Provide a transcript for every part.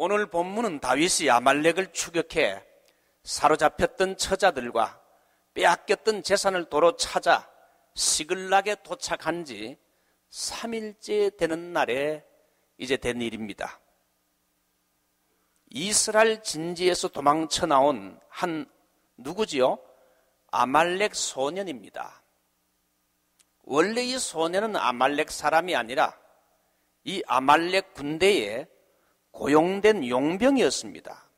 오늘 본문은 다윗이 아말렉을 추격해 사로잡혔던 처자들과 빼앗겼던 재산을 도로 찾아 시글락에 도착한 지 3일째 되는 날에 이제 된 일입니다. 이스라엘 진지에서 도망쳐 나온 한 누구지요? 아말렉 소년입니다. 원래 이 소년은 아말렉 사람이 아니라 이 아말렉 군대에 고용된 용병이었습니다.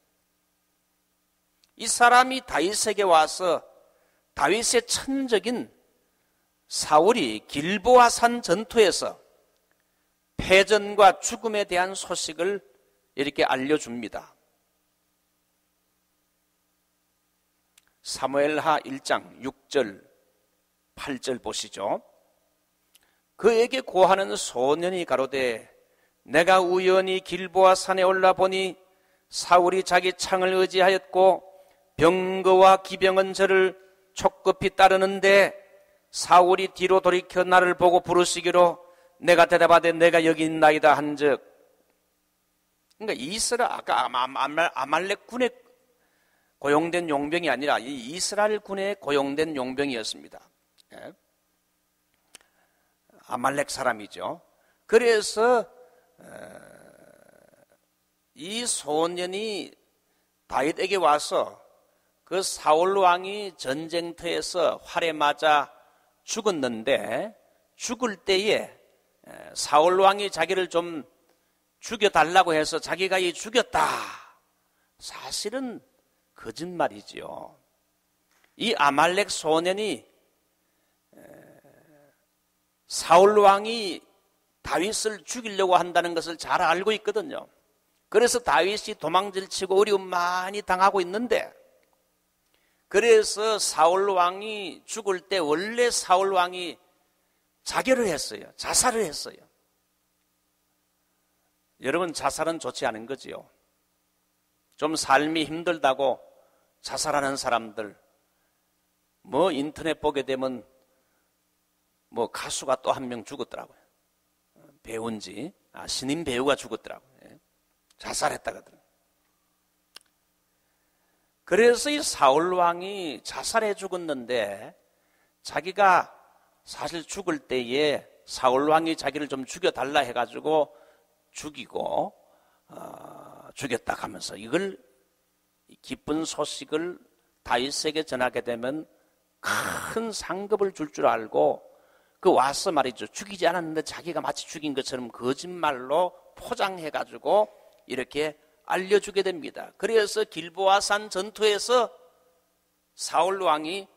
이 사람이 다윗에게 와서 다윗의 천적인 사울이 길보아산 전투에서 패전과 죽음에 대한 소식을 이렇게 알려줍니다. 사무엘하 1장 6절 8절 보시죠. 그에게 고하는 소년이 가로되 내가 우연히 길보아 산에 올라보니 사울이 자기 창을 의지하였고 병거와 기병은 저를 촉급히 따르는데 사울이 뒤로 돌이켜 나를 보고 부르시기로 내가 대답하되 내가 여기 있나이다 한즉. 그러니까 이스라엘 아까 아말렉 군에 고용된 용병이 아니라 이 이스라엘 군에 고용된 용병이었습니다. 예. 아말렉 사람이죠. 그래서 이 소년이 다윗에게 와서 그 사울 왕이 전쟁터에서 활에 맞아 죽었는데 죽을 때에 사울 왕이 자기를 좀 죽여달라고 해서 자기가 이 죽였다. 사실은 거짓말이지요. 이 아말렉 소년이 사울 왕이 다윗을 죽이려고 한다는 것을 잘 알고 있거든요. 그래서 다윗이 도망질 치고 어려움 많이 당하고 있는데, 그래서 사울 왕이 죽을 때 원래 사울 왕이 자결을 했어요. 자살을 했어요. 여러분, 자살은 좋지 않은 거지요. 좀 삶이 힘들다고 자살하는 사람들, 인터넷 보게 되면 가수가 또 한 명 죽었더라고요. 배우인지 신인 배우가 죽었더라고요. 자살했다고 하더라고요. 그래서 이 사울 왕이 자살해 죽었는데, 자기가 사실 죽을 때에 사울 왕이 자기를 좀 죽여달라 해가지고 죽이고 죽였다 하면서 이걸 기쁜 소식을 다윗에게 전하게 되면 큰 상급을 줄 줄 알고 와서 말이죠. 죽이지 않았는데 자기가 마치 죽인 것처럼 거짓말로 포장해가지고 이렇게 알려주게 됩니다. 그래서 길보아산 전투에서 사울 왕이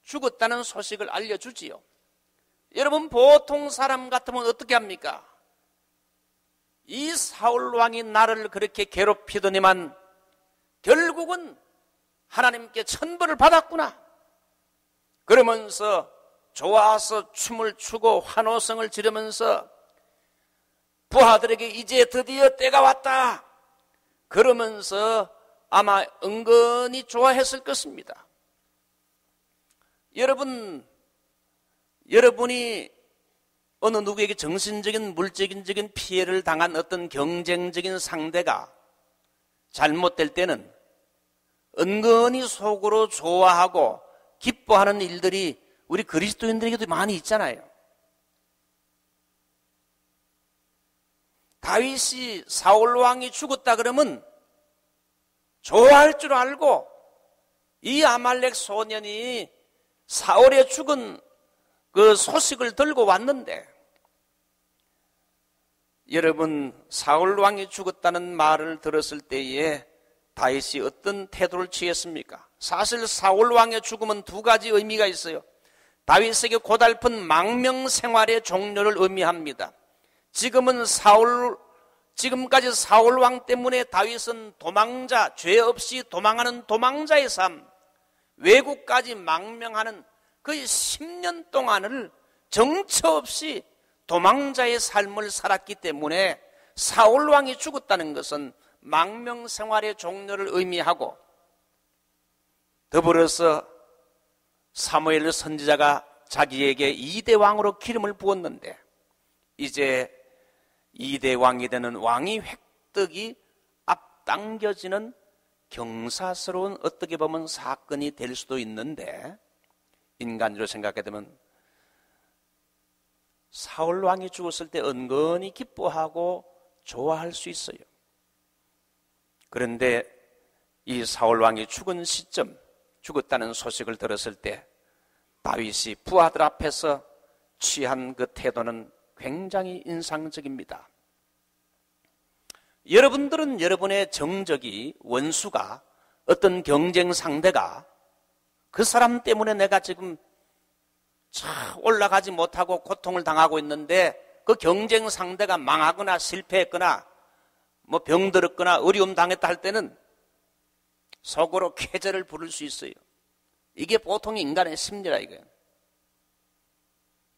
죽었다는 소식을 알려주지요. 여러분, 보통 사람 같으면 어떻게 합니까? 이 사울 왕이 나를 그렇게 괴롭히더니만 결국은 하나님께 천벌을 받았구나. 그러면서 좋아서 춤을 추고 환호성을 지르면서 부하들에게 이제 드디어 때가 왔다. 그러면서 아마 은근히 좋아했을 것입니다. 여러분이 어느 누구에게 정신적인 물질적인 피해를 당한 어떤 경쟁적인 상대가 잘못될 때는 은근히 속으로 좋아하고 기뻐하는 일들이 우리 그리스도인들에게도 많이 있잖아요. 다윗이 사울 왕이 죽었다 그러면 좋아할 줄 알고 이 아말렉 소년이 사울의 죽은 그 소식을 들고 왔는데, 여러분, 사울 왕이 죽었다는 말을 들었을 때에 다윗이 어떤 태도를 취했습니까? 사실 사울 왕의 죽음은 두 가지 의미가 있어요. 다윗에게 고달픈 망명 생활의 종료를 의미합니다. 지금까지 사울 왕 때문에 다윗은 도망자, 죄 없이 도망하는 도망자의 삶, 외국까지 망명하는 거의 10년 동안을 정처 없이 도망자의 삶을 살았기 때문에 사울 왕이 죽었다는 것은 망명 생활의 종료를 의미하고, 더불어서 사무엘 선지자가 자기에게 2대 왕으로 기름을 부었는데 이제 2대 왕이 되는 왕위 획득이 앞당겨지는 경사스러운 어떻게 보면 사건이 될 수도 있는데, 인간으로 생각해 보면 사울 왕이 죽었을 때 은근히 기뻐하고 좋아할 수 있어요. 그런데 이 사울 왕이 죽은 시점, 죽었다는 소식을 들었을 때 다윗이 부하들 앞에서 취한 그 태도는 굉장히 인상적입니다. 여러분들은 여러분의 정적이, 원수가, 어떤 경쟁 상대가 그 사람 때문에 내가 지금 올라가지 못하고 고통을 당하고 있는데, 그 경쟁 상대가 망하거나 실패했거나 뭐 병들었거나 어려움 당했다 할 때는 속으로 쾌재를 부를 수 있어요. 이게 보통 인간의 심리라 이거예요.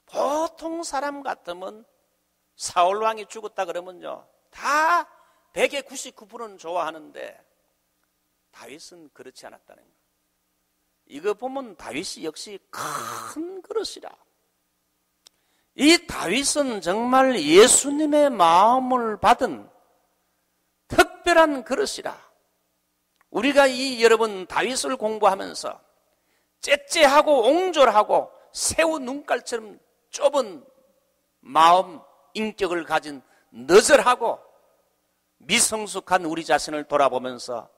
보통 사람 같으면 사울 왕이 죽었다 그러면요, 다 100의 99%는 좋아하는데 다윗은 그렇지 않았다는 거예요. 이거 보면 다윗이 역시 큰 그릇이라. 이 다윗은 정말 예수님의 마음을 받은 특별한 그릇이라. 우리가 여러분 다윗을 공부하면서 째째하고 옹졸하고 새우 눈깔처럼 좁은 마음, 인격을 가진 너절하고 미성숙한 우리 자신을 돌아보면서,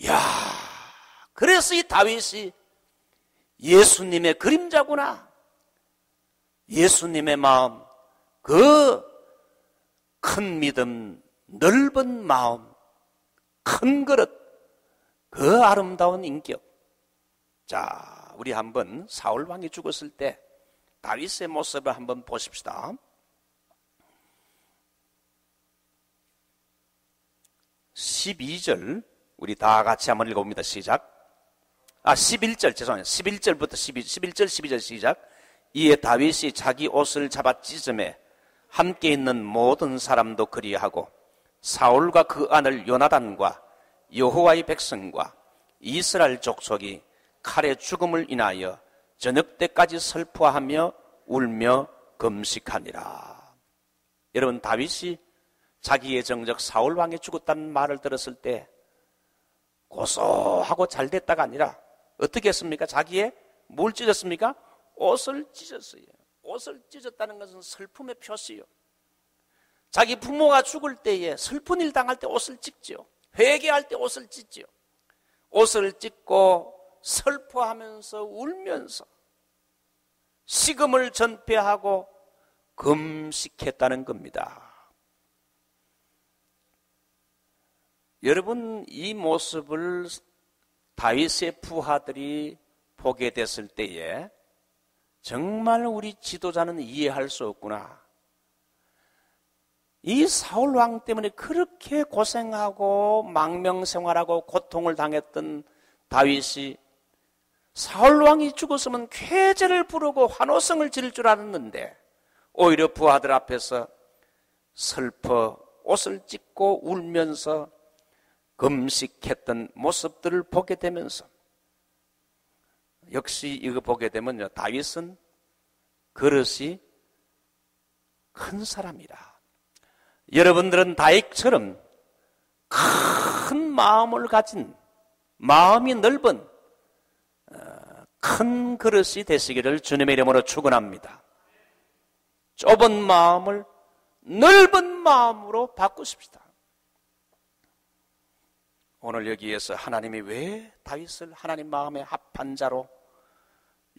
야, 그래서 이 다윗이 예수님의 그림자구나. 예수님의 마음, 그 큰 믿음, 넓은 마음, 큰 그릇, 그 아름다운 인격. 자, 우리 한번 사울 왕이 죽었을 때 다윗의 모습을 한번 보십시다. 12절 우리 다 같이 한번 읽어봅니다. 시작. 11절 죄송해요. 11절부터 11절 12절 시작. 이에 다윗이 자기 옷을 잡아 찢으매 함께 있는 모든 사람도 그리하고 사울과 그 아들 요나단과 여호와의 백성과 이스라엘 족속이 칼의 죽음을 인하여 저녁 때까지 슬퍼하며 울며 금식하니라. 여러분, 다윗이 자기의 정적 사울 왕이 죽었다는 말을 들었을 때 고소하고 잘 됐다가 아니라 어떻게 했습니까? 자기의 뭘 찢었습니까? 옷을 찢었어요. 옷을 찢었다는 것은 슬픔의 표시요. 자기 부모가 죽을 때에 슬픈 일 당할 때 옷을 찢죠. 회개할 때 옷을 찢죠. 옷을 찢고 슬퍼하면서 울면서 식음을 전폐하고 금식했다는 겁니다. 여러분, 이 모습을 다윗의 부하들이 보게 됐을 때에 정말 우리 지도자는 이해할 수 없구나. 이 사울 왕 때문에 그렇게 고생하고 망명생활하고 고통을 당했던 다윗이 사울 왕이 죽었으면 쾌재를 부르고 환호성을 지를 줄 알았는데 오히려 부하들 앞에서 슬퍼 옷을 찢고 울면서 금식했던 모습들을 보게 되면서, 역시 이거 보게 되면요, 다윗은 그릇이 큰 사람이라. 여러분들은 다윗처럼 큰 마음을 가진, 마음이 넓은 큰 그릇이 되시기를 주님의 이름으로 축원합니다. 좁은 마음을 넓은 마음으로 바꾸십시다. 오늘 여기에서 하나님이 왜 다윗을 하나님 마음에 합한 자로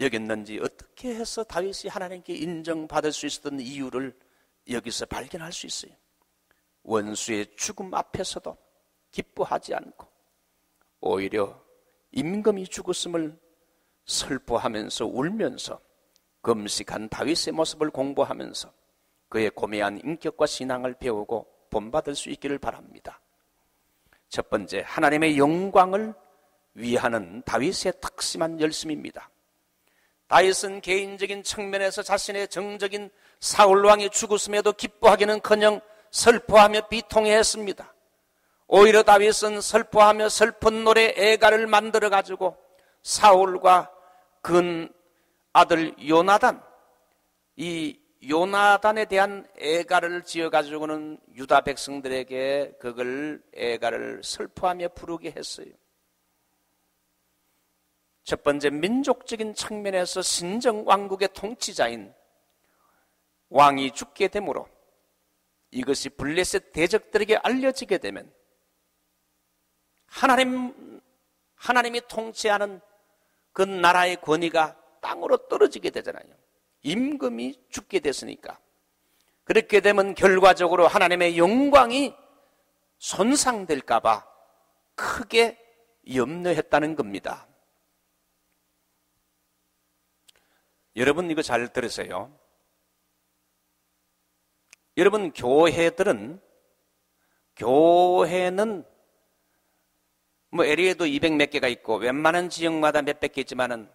여겼는지, 어떻게 해서 다윗이 하나님께 인정받을 수 있었던 이유를 여기서 발견할 수 있어요. 원수의 죽음 앞에서도 기뻐하지 않고 오히려 임금이 죽었음을 슬퍼하면서 울면서 금식한 다윗의 모습을 공부하면서 그의 고매한 인격과 신앙을 배우고 본받을 수 있기를 바랍니다. 첫 번째, 하나님의 영광을 위하는 다윗의 특심한 열심입니다. 다윗은 개인적인 측면에서 자신의 정적인 사울왕이 죽었음에도 기뻐하기는커녕 슬퍼하며 비통해했습니다. 오히려 다윗은 슬퍼하며 슬픈 노래 애가를 만들어가지고 사울과 그 아들 요나단, 이 요나단에 대한 애가를 지어가지고는 유다 백성들에게 그걸 애가를 슬퍼하며 부르게 했어요. 첫 번째, 민족적인 측면에서 신정왕국의 통치자인 왕이 죽게 되므로 이것이 블레셋 대적들에게 알려지게 되면 하나님이 통치하는 그 나라의 권위가 땅으로 떨어지게 되잖아요. 임금이 죽게 됐으니까. 그렇게 되면 결과적으로 하나님의 영광이 손상될까 봐 크게 염려했다는 겁니다. 여러분 이거 잘 들으세요. 여러분 교회는 뭐 LA에도 200몇 개가 있고 웬만한 지역마다 몇백 개 있지만은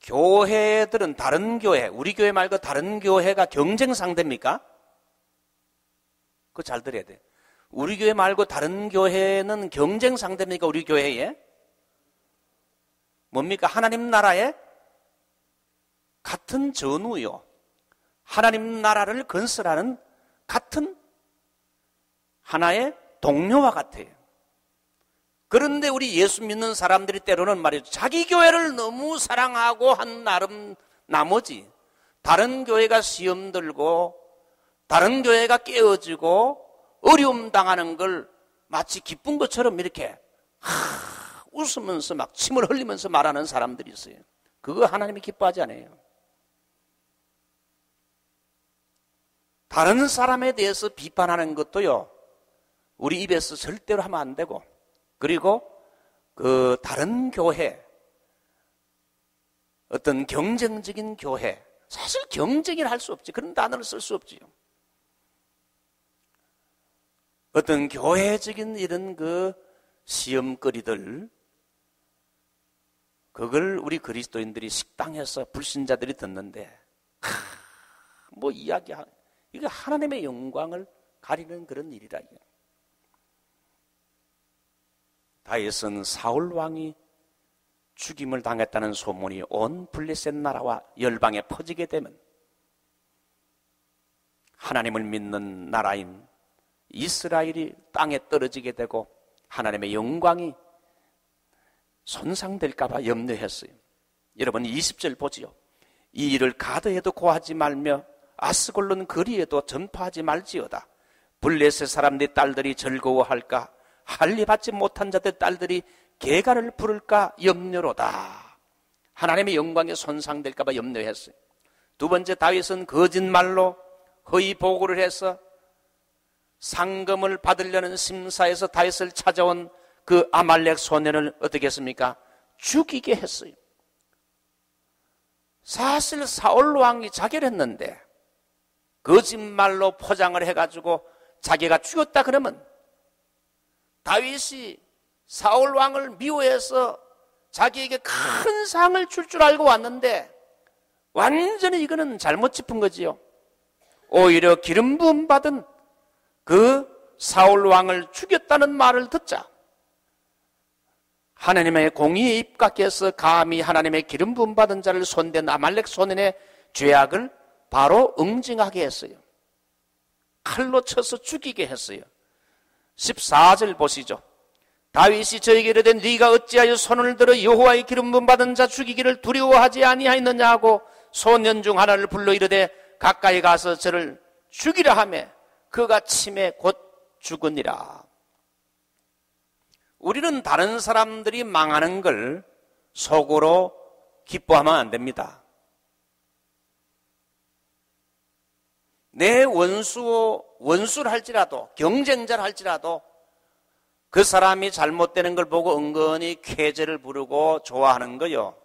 교회들은 다른 교회, 우리 교회 말고 다른 교회가 경쟁 상대입니까? 그거 잘 들어야 돼. 우리 교회 말고 다른 교회는 경쟁 상대입니까? 우리 교회에? 뭡니까? 하나님 나라에 같은 전우요. 하나님 나라를 건설하는 같은 하나의 동료와 같아요. 그런데 우리 예수 믿는 사람들이 때로는 말이죠. 자기 교회를 너무 사랑하고 한 나머지 다른 교회가 시험 들고 다른 교회가 깨어지고 어려움 당하는 걸 마치 기쁜 것처럼 이렇게 웃으면서 막 침을 흘리면서 말하는 사람들이 있어요. 그거 하나님이 기뻐하지 않아요. 다른 사람에 대해서 비판하는 것도요, 우리 입에서 절대로 하면 안 되고, 그리고 그 다른 교회, 어떤 경쟁적인 교회, 사실 경쟁이라 할 수 없지. 그런 단어를 쓸 수 없지요. 어떤 교회적인 이런 그 시험거리들, 그걸 우리 그리스도인들이 식당에서 불신자들이 듣는데, 뭐 이야기하는, 이게 하나님의 영광을 가리는 그런 일이라. 다윗은 사울 왕이 죽임을 당했다는 소문이 온 블레셋 나라와 열방에 퍼지게 되면 하나님을 믿는 나라인 이스라엘이 땅에 떨어지게 되고 하나님의 영광이 손상될까 봐 염려했어요. 여러분 20절 보지요. 이 일을 가드해도 고하지 말며 아스골론 거리에도 전파하지 말지어다. 블레셋 사람들의 딸들이 즐거워할까? 할례받지 못한 자들 딸들이 계가를 부를까 염려로다. 하나님의 영광에 손상될까 봐 염려했어요. 두 번째, 다윗은 거짓말로 허위 보고를 해서 상금을 받으려는 심사에서 다윗을 찾아온 그 아말렉 소년을 어떻게 했습니까? 죽이게 했어요. 사실 사울 왕이 자결했는데 거짓말로 포장을 해가지고 자기가 죽였다 그러면 다윗이 사울 왕을 미워해서 자기에게 큰 상을 줄 알고 왔는데 완전히 이거는 잘못 짚은 거지요. 오히려 기름 부음 받은 그 사울 왕을 죽였다는 말을 듣자 하나님의 공의에 입각해서 감히 하나님의 기름 부음 받은 자를 손댄 아말렉 소년의 죄악을 바로 응징하게 했어요. 칼로 쳐서 죽이게 했어요. 14절 보시죠. 다윗이 저에게 이르되 네가 어찌하여 손을 들어 여호와의 기름 부음 받은 자 죽이기를 두려워하지 아니하였느냐 하고 소년 중 하나를 불러 이르되 가까이 가서 저를 죽이라 하매 그가 침에 곧 죽으니라. 우리는 다른 사람들이 망하는 걸 속으로 기뻐하면 안 됩니다. 내 원수를 할지라도 경쟁자를 할지라도 그 사람이 잘못되는 걸 보고 은근히 쾌재를 부르고 좋아하는 거요.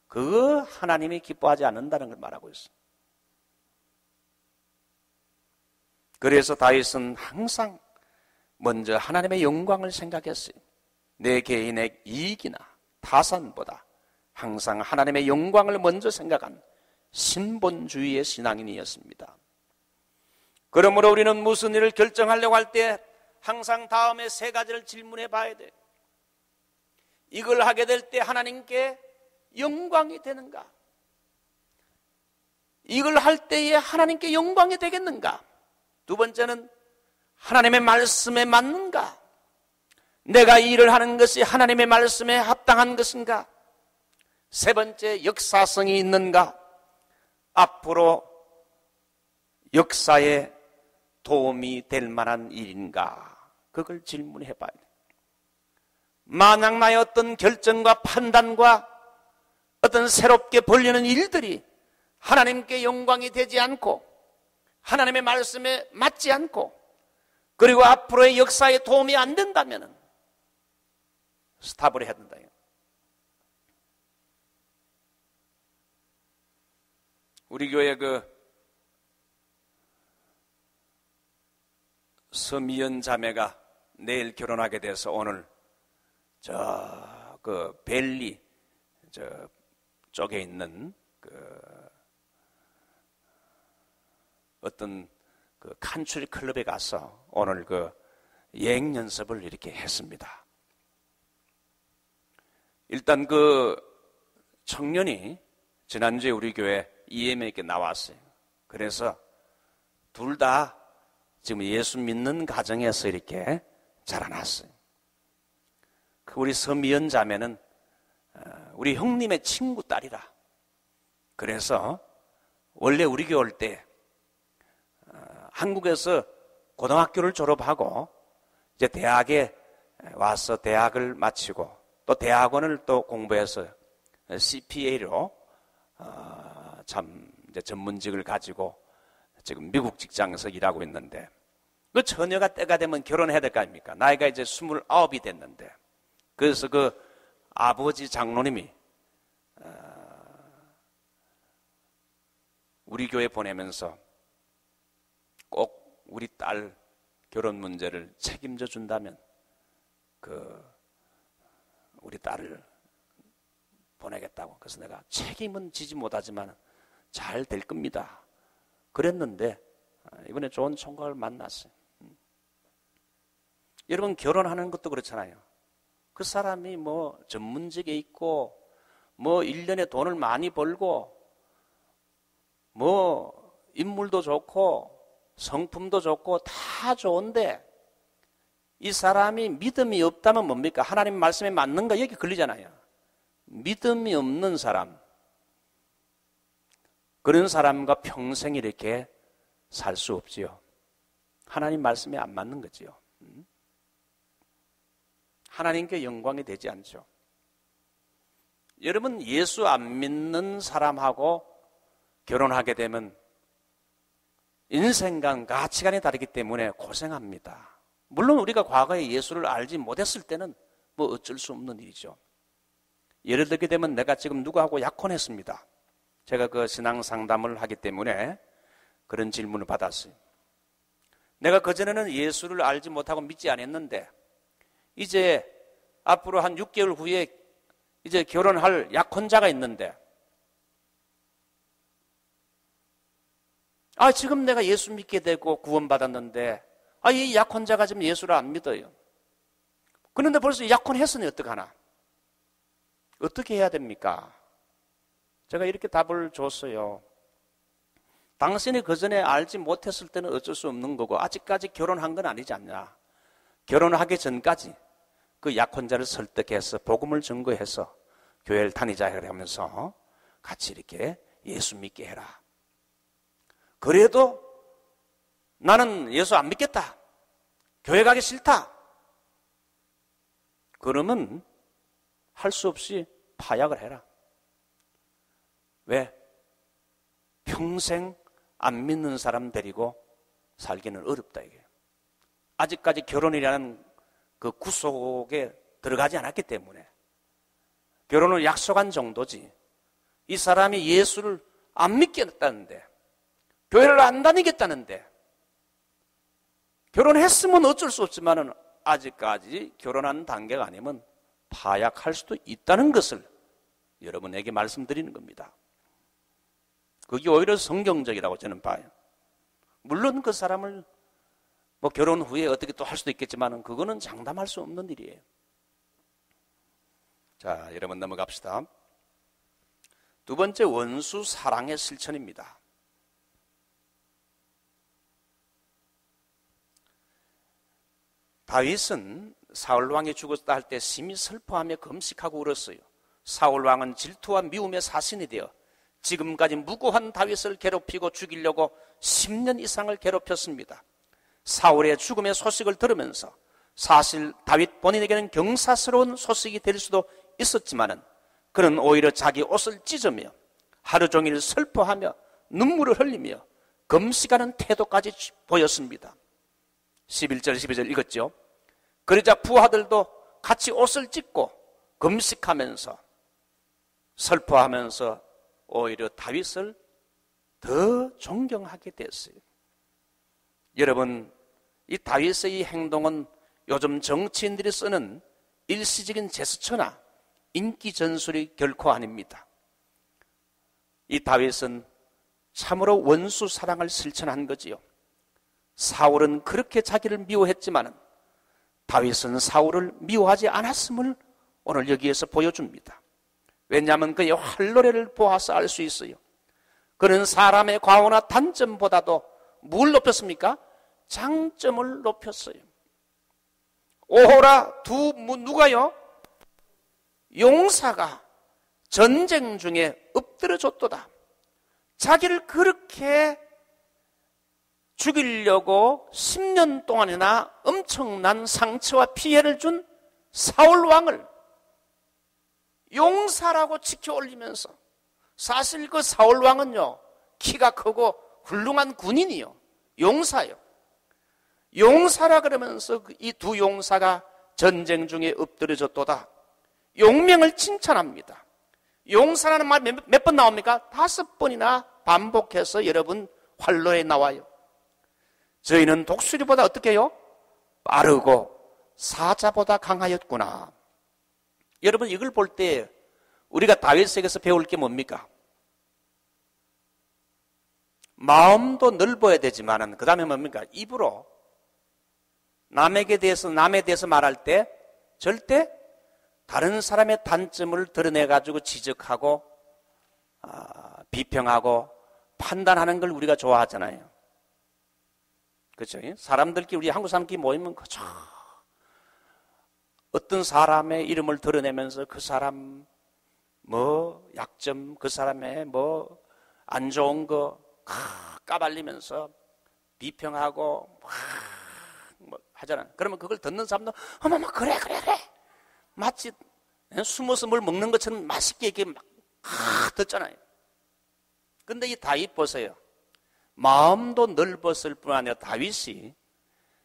그거 하나님이 기뻐하지 않는다는 걸 말하고 있어요. 그래서 다윗은 항상 먼저 하나님의 영광을 생각했어요. 내 개인의 이익이나 타산보다 항상 하나님의 영광을 먼저 생각한 신본주의의 신앙인이었습니다. 그러므로 우리는 무슨 일을 결정하려고 할 때 항상 다음에 세 가지를 질문해 봐야 돼요. 이걸 하게 될 때 하나님께 영광이 되는가? 이걸 할 때에 하나님께 영광이 되겠는가? 두 번째는 하나님의 말씀에 맞는가? 내가 이 일을 하는 것이 하나님의 말씀에 합당한 것인가? 세 번째, 역사성이 있는가? 앞으로 역사에 도움이 될 만한 일인가? 그걸 질문해 봐야 돼. 만약 나의 어떤 결정과 판단과 어떤 새롭게 벌리는 일들이 하나님께 영광이 되지 않고 하나님의 말씀에 맞지 않고 그리고 앞으로의 역사에 도움이 안 된다면 스탑을 해야 된다. 우리 교회 서미연 자매가 내일 결혼하게 돼서 오늘 벨리 쪽에 있는 어떤 칸츄리 클럽에 가서 오늘 예행 연습을 이렇게 했습니다. 일단 청년이 지난주에 우리 교회 EM에게 나왔어요. 그래서 둘 다 지금 예수 믿는 가정에서 이렇게 자라났어요. 우리 서미연 자매는 우리 형님의 친구 딸이라. 그래서 원래 우리 교회 올 때 한국에서 고등학교를 졸업하고 이제 대학에 와서 대학을 마치고 또 대학원을 또 공부해서 CPA로 참 이제 전문직을 가지고 지금 미국 직장에서 일하고 있는데 그 처녀가 때가 되면 결혼해야 될 거 아닙니까? 나이가 이제 29이 됐는데 그래서 아버지 장로님이 우리 교회 보내면서 꼭 우리 딸 결혼 문제를 책임져 준다면 우리 딸을 보내겠다고. 그래서 내가 책임은 지지 못하지만 잘 될 겁니다. 그랬는데 이번에 좋은 총각을 만났어요. 여러분 결혼하는 것도 그렇잖아요. 그 사람이 전문직에 있고 1년에 돈을 많이 벌고 인물도 좋고 성품도 좋고 다 좋은데 이 사람이 믿음이 없다면 뭡니까? 하나님 말씀에 맞는가? 여기 걸리잖아요. 믿음이 없는 사람, 그런 사람과 평생 이렇게 살 수 없지요. 하나님 말씀에 안 맞는 거지요. 하나님께 영광이 되지 않죠. 여러분 예수 안 믿는 사람하고 결혼하게 되면 인생관, 가치관이 다르기 때문에 고생합니다. 물론 우리가 과거에 예수를 알지 못했을 때는 어쩔 수 없는 일이죠. 예를 들게 되면 내가 지금 누구하고 약혼했습니다. 제가 신앙 상담을 하기 때문에 그런 질문을 받았어요. 내가 그전에는 예수를 알지 못하고 믿지 않았는데 이제 앞으로 한 6개월 후에 이제 결혼할 약혼자가 있는데 지금 내가 예수 믿게 되고 구원받았는데 이 약혼자가 지금 예수를 안 믿어요. 그런데 벌써 약혼했으니 어떡하나? 어떻게 해야 됩니까? 제가 이렇게 답을 줬어요. 당신이 그전에 알지 못했을 때는 어쩔 수 없는 거고 아직까지 결혼한 건 아니지 않냐. 결혼하기 전까지 그 약혼자를 설득해서 복음을 증거해서 교회를 다니자 하면서 같이 이렇게 예수 믿게 해라. 그래도 나는 예수 안 믿겠다. 교회 가기 싫다. 그러면 할 수 없이 파약을 해라. 왜? 평생 안 믿는 사람 데리고 살기는 어렵다 이게. 아직까지 결혼이라는 그 구속에 들어가지 않았기 때문에 결혼을 약속한 정도지. 이 사람이 예수를 안 믿겠다는데 교회를 안 다니겠다는데 결혼했으면 어쩔 수 없지만은 아직까지 결혼한 단계가 아니면 파약할 수도 있다는 것을 여러분에게 말씀드리는 겁니다. 그게 오히려 성경적이라고 저는 봐요. 물론 그 사람을 결혼 후에 어떻게 또 할 수도 있겠지만 그거는 장담할 수 없는 일이에요. 자, 여러분 넘어갑시다. 두 번째, 원수 사랑의 실천입니다. 다윗은 사울 왕이 죽었다 할 때 심히 슬퍼하며 금식하고 울었어요. 사울 왕은 질투와 미움의 사신이 되어 지금까지 무고한 다윗을 괴롭히고 죽이려고 10년 이상을 괴롭혔습니다. 사울의 죽음의 소식을 들으면서 사실 다윗 본인에게는 경사스러운 소식이 될 수도 있었지만은 그는 오히려 자기 옷을 찢으며 하루 종일 슬퍼하며 눈물을 흘리며 금식하는 태도까지 보였습니다. 11절 12절 읽었죠. 그러자 부하들도 같이 옷을 찢고 금식하면서 슬퍼하면서 오히려 다윗을 더 존경하게 됐어요. 여러분, 이 다윗의 이 행동은 요즘 정치인들이 쓰는 일시적인 제스처나 인기 전술이 결코 아닙니다. 이 다윗은 참으로 원수 사랑을 실천한 거지요. 사울은 그렇게 자기를 미워했지만 다윗은 사울을 미워하지 않았음을 오늘 여기에서 보여줍니다. 왜냐하면 그의 활노래를 보아서 알 수 있어요. 그는 사람의 과오나 단점보다도 뭘 높였습니까? 장점을 높였어요. 오호라 누가요? 용사가 전쟁 중에 엎드려졌도다. 자기를 그렇게 죽이려고 10년 동안이나 엄청난 상처와 피해를 준 사울 왕을 용사라고 지켜 올리면서, 사실 그 사울 왕은요, 키가 크고 훌륭한 군인이요, 용사요. 용사라 그러면서 이 두 용사가 전쟁 중에 엎드려졌도다. 용명을 칭찬합니다. 용사라는 말 몇 번 나옵니까? 5번이나 반복해서 여러분 활로에 나와요. 저희는 독수리보다 어떻게 해요? 빠르고 사자보다 강하였구나. 여러분, 이걸 볼 때 우리가 다윗에게서 배울 게 뭡니까? 마음도 넓어야 되지만은 그 다음에 뭡니까? 입으로 남에 대해서 말할 때 절대 다른 사람의 단점을 드러내가지고 지적하고 비평하고 판단하는 걸 우리가 좋아하잖아요. 그렇죠? 사람들끼리, 우리 한국 사람끼리 모이면 그죠? 어떤 사람의 이름을 드러내면서 그 사람 뭐 약점, 그 사람의 뭐 안 좋은 거 까발리면서 비평하고 뭐 하잖아. 그러면 그걸 듣는 사람도 어머머 그래 마치 숨어서 뭘 먹는 것처럼 맛있게 이렇게 막 듣잖아요. 근데 이 다윗 보세요. 마음도 넓었을 뿐 아니라 다윗이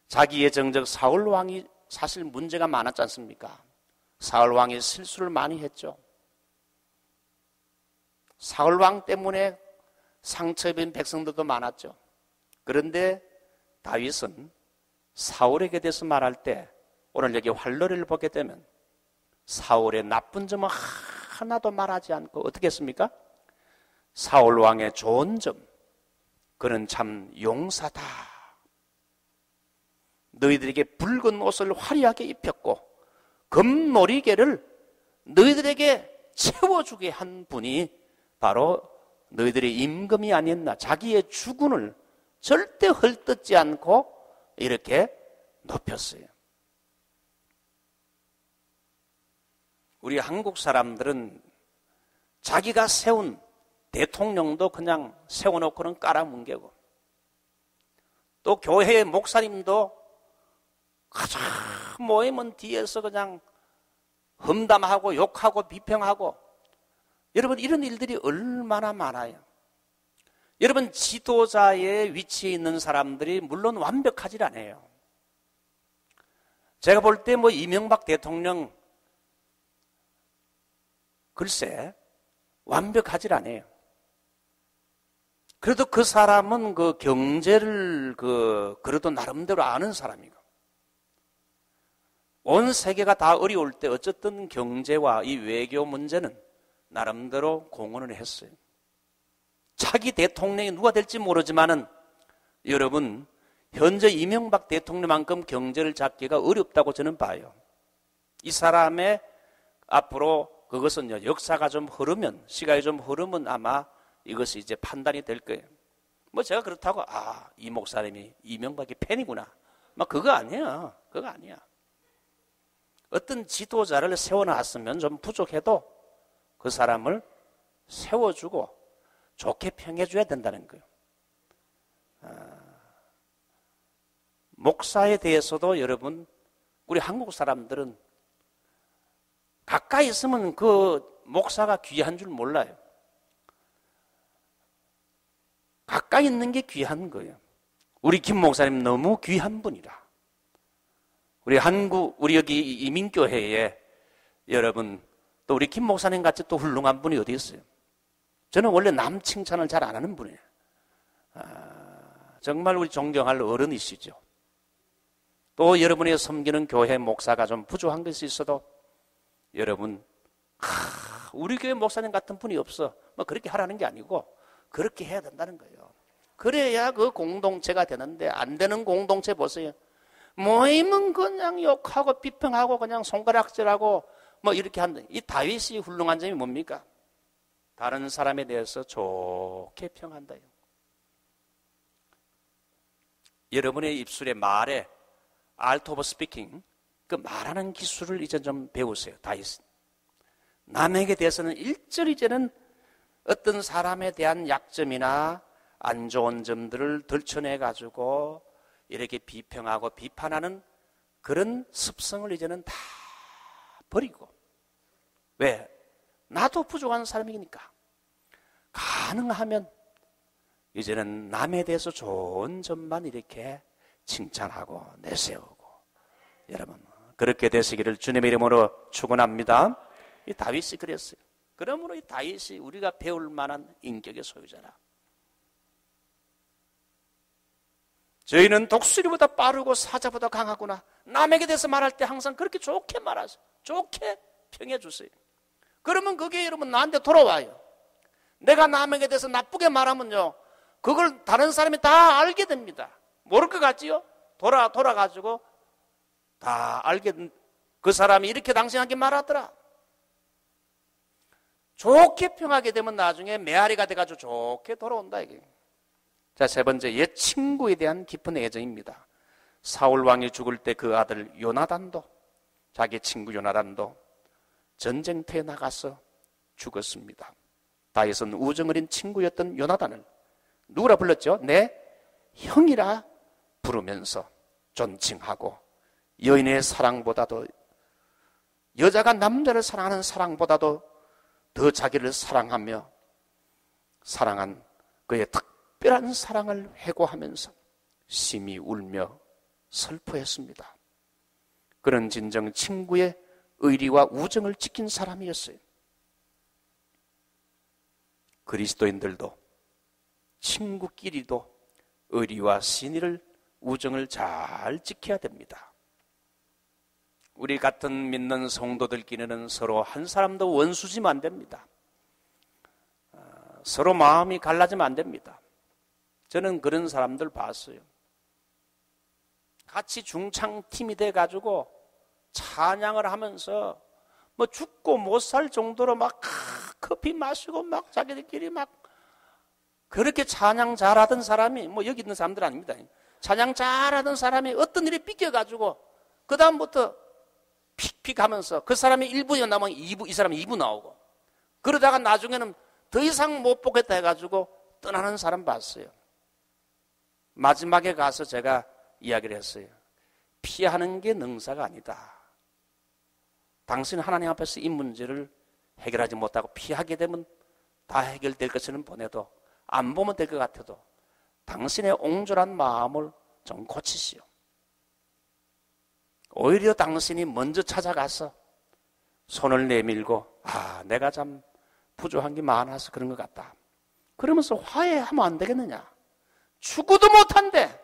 자기의 정적 사울 왕이 사실 문제가 많았지 않습니까? 사울 왕이 실수를 많이 했죠. 사울 왕 때문에 상처 입은 백성들도 많았죠. 그런데 다윗은 사울에게 대해서 말할 때 오늘 여기 활로리를 보게 되면 사울의 나쁜 점은 하나도 말하지 않고 어떻게 했습니까? 사울 왕의 좋은 점, 그는 참 용사다. 너희들에게 붉은 옷을 화려하게 입혔고 금놀이개를 너희들에게 채워주게 한 분이 바로 너희들의 임금이 아니었나. 자기의 주군을 절대 헐뜯지 않고 이렇게 높였어요. 우리 한국 사람들은 자기가 세운 대통령도 그냥 세워놓고는 깔아뭉개고, 또 교회의 목사님도 가장 모이면 뒤에서 그냥 험담하고 욕하고 비평하고. 여러분, 이런 일들이 얼마나 많아요. 여러분, 지도자의 위치에 있는 사람들이 물론 완벽하지 않아요. 제가 볼 때 뭐 이명박 대통령 글쎄 완벽하지 않아요. 그래도 그 사람은 그 경제를 그래도 나름대로 아는 사람이고, 온 세계가 다 어려울 때 어쨌든 경제와 이 외교 문제는 나름대로 공헌을 했어요. 차기 대통령이 누가 될지 모르지만은 여러분, 현재 이명박 대통령만큼 경제를 잡기가 어렵다고 저는 봐요. 이 사람의 앞으로 그것은요, 역사가 좀 흐르면, 시간이 좀 흐르면 아마 이것이 이제 판단이 될 거예요. 뭐 제가 그렇다고 이 목사님이 이명박이 팬이구나 막 그거 아니야. 그거 아니야. 어떤 지도자를 세워놨으면 좀 부족해도 그 사람을 세워주고 좋게 평해줘야 된다는 거예요. 목사에 대해서도 여러분, 우리 한국 사람들은 가까이 있으면 그 목사가 귀한 줄 몰라요. 가까이 있는 게 귀한 거예요. 우리 김 목사님 너무 귀한 분이라. 우리 여기 이민교회에 여러분, 또 우리 김 목사님 같이 또 훌륭한 분이 어디 있어요? 저는 원래 남 칭찬을 잘 안 하는 분이에요. 정말 우리 존경할 어른이시죠. 또 여러분이 섬기는 교회 목사가 좀 부족한 것이 있어도 여러분, 우리 교회 목사님 같은 분이 없어. 뭐 그렇게 하라는 게 아니고 그렇게 해야 된다는 거예요. 그래야 그 공동체가 되는데, 안 되는 공동체 보세요. 모임은 그냥 욕하고 비평하고 그냥 손가락질하고 뭐 이렇게 한다. 이 다윗이 훌륭한 점이 뭡니까? 다른 사람에 대해서 좋게 평한다요. 여러분의 입술에 말에 art of speaking, 그 말하는 기술을 이제 좀 배우세요. 다윗은 남에게 대해서는 일절이 이제는 어떤 사람에 대한 약점이나 안 좋은 점들을 들춰내 가지고 이렇게 비평하고 비판하는 그런 습성을 이제는 다 버리고. 왜? 나도 부족한 사람이니까. 가능하면 이제는 남에 대해서 좋은 점만 이렇게 칭찬하고 내세우고. 여러분, 그렇게 되시기를 주님의 이름으로 축원합니다. 이 다윗이 그랬어요. 그러므로 이 다윗이 우리가 배울 만한 인격의 소유자라. 저희는 독수리보다 빠르고 사자보다 강하구나. 남에게 대해서 말할 때 항상 그렇게 좋게 말하세요. 좋게 평해 주세요. 그러면 그게 여러분 나한테 돌아와요. 내가 남에게 대해서 나쁘게 말하면요, 그걸 다른 사람이 다 알게 됩니다. 모를 것 같지요? 돌아가지고 다 알게, 그 사람이 이렇게 당신에게 말하더라. 좋게 평하게 되면 나중에 메아리가 돼가지고 좋게 돌아온다 이게. 자, 세 번째, 옛 친구에 대한 깊은 애정입니다. 사울 왕이 죽을 때 그 아들 요나단도, 자기 친구 요나단도 전쟁터에 나가서 죽었습니다. 다윗은 우정 어린 친구였던 요나단을 누구라 불렀죠? 내 형이라 부르면서 존칭하고, 여인의 사랑보다도, 여자가 남자를 사랑하는 사랑보다도 더 자기를 사랑하며 사랑한 그의 특별한 사랑을 회고하면서 심히 울며 슬퍼했습니다. 그는 진정 친구의 의리와 우정을 지킨 사람이었어요. 그리스도인들도 친구끼리도 의리와 신의를, 우정을 잘 지켜야 됩니다. 우리 같은 믿는 성도들끼리는 서로 한 사람도 원수지면 안 됩니다. 서로 마음이 갈라지면 안 됩니다. 저는 그런 사람들 봤어요. 같이 중창팀이 돼가지고 찬양을 하면서 뭐 죽고 못 살 정도로 막 커피 마시고 막 자기들끼리 막 그렇게 찬양 잘하던 사람이, 뭐 여기 있는 사람들 아닙니다. 찬양 잘하던 사람이 어떤 일이 삐껴가지고 그 다음부터 픽픽 하면서 그 사람이 1부에 나오면 2부, 이 사람이 2부 나오고, 그러다가 나중에는 더 이상 못 보겠다 해가지고 떠나는 사람 봤어요. 마지막에 가서 제가 이야기를 했어요. 피하는 게 능사가 아니다. 당신은 하나님 앞에서 이 문제를 해결하지 못하고 피하게 되면 다 해결될 것을 보내도, 안 보면 될 것 같아도 당신의 옹졸한 마음을 좀 고치시오. 오히려 당신이 먼저 찾아가서 손을 내밀고, 내가 참 부족한 게 많아서 그런 것 같다, 그러면서 화해하면 안 되겠느냐. 죽어도 못한대.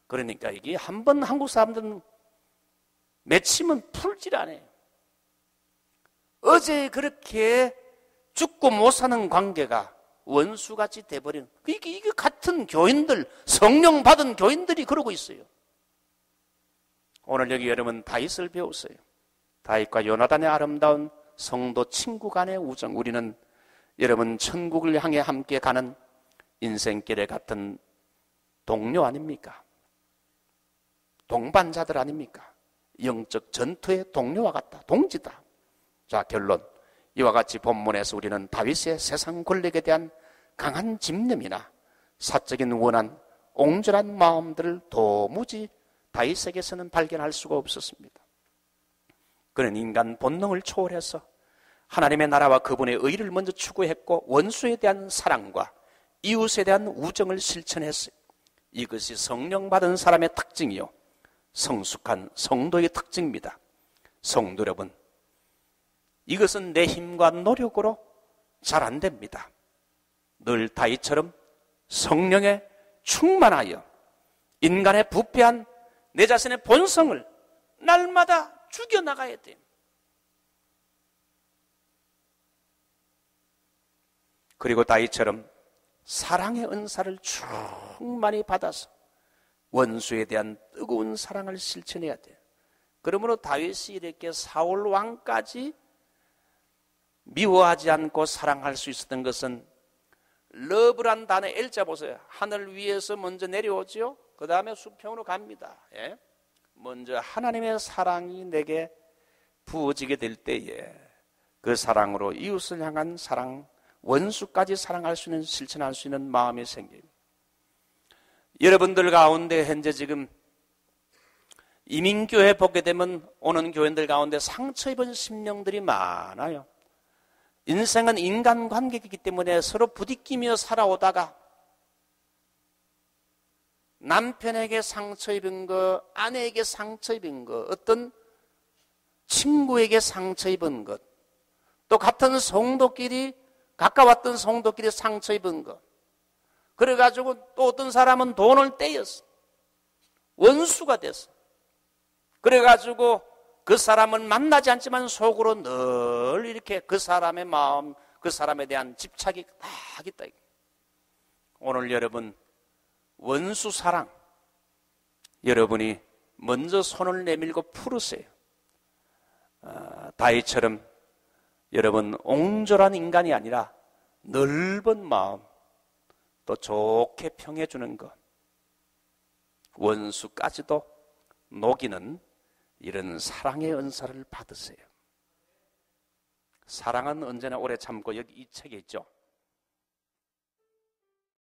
그러니까 이게 한번 한국 사람들은 맺히면 풀질 않아요. 어제 그렇게 죽고 못 사는 관계가 원수같이 돼버리는, 이게 같은 교인들, 성령 받은 교인들이 그러고 있어요. 오늘 여기 여러분 다윗을 배웠어요. 다윗과 요나단의 아름다운 성도 친구 간의 우정. 우리는 여러분 천국을 향해 함께 가는 인생길에 같은 동료 아닙니까? 동반자들 아닙니까? 영적 전투의 동료와 같다. 동지다. 자, 결론. 이와 같이 본문에서 우리는 다윗의 세상 권력에 대한 강한 집념이나 사적인 원한, 옹졸한 마음들을 도무지 다윗에게서는 발견할 수가 없었습니다. 그는 인간 본능을 초월해서 하나님의 나라와 그분의 의를 먼저 추구했고 원수에 대한 사랑과 이웃에 대한 우정을 실천했어요. 이것이 성령 받은 사람의 특징이요, 성숙한 성도의 특징입니다. 성도 여러분, 이것은 내 힘과 노력으로 잘 안 됩니다. 늘 다윗처럼 성령에 충만하여 인간의 부패한 내 자신의 본성을 날마다 죽여나가야 돼요. 그리고 다윗처럼 사랑의 은사를 충만히 받아서 원수에 대한 뜨거운 사랑을 실천해야 돼요. 그러므로 다윗이 이렇게 사울 왕까지 미워하지 않고 사랑할 수 있었던 것은 러브란 단어 L자 보세요. 하늘 위에서 먼저 내려오죠. 그 다음에 수평으로 갑니다. 예? 먼저 하나님의 사랑이 내게 부어지게 될 때에 그 사랑으로 이웃을 향한 사랑, 원수까지 사랑할 수 있는, 실천할 수 있는 마음이 생깁니다. 여러분들 가운데 현재 지금 이민교회 보게 되면 오는 교인들 가운데 상처 입은 심령들이 많아요. 인생은 인간관계이기 때문에 서로 부딪히며 살아오다가 남편에게 상처 입은 것, 아내에게 상처 입은 것, 어떤 친구에게 상처 입은 것, 또 같은 성도끼리, 가까웠던 성도끼리 상처 입은 것, 그래가지고 또 어떤 사람은 돈을 떼었어. 원수가 됐어. 그래가지고 그 사람은 만나지 않지만 속으로 늘 이렇게 그 사람의 마음, 그 사람에 대한 집착이 딱 있다. 오늘 여러분, 원수 사랑, 여러분이 먼저 손을 내밀고 풀으세요. 다윗처럼 여러분 옹졸한 인간이 아니라 넓은 마음, 또 좋게 평해주는 것, 원수까지도 녹이는 이런 사랑의 은사를 받으세요. 사랑은 언제나 오래 참고, 여기 이 책에 있죠.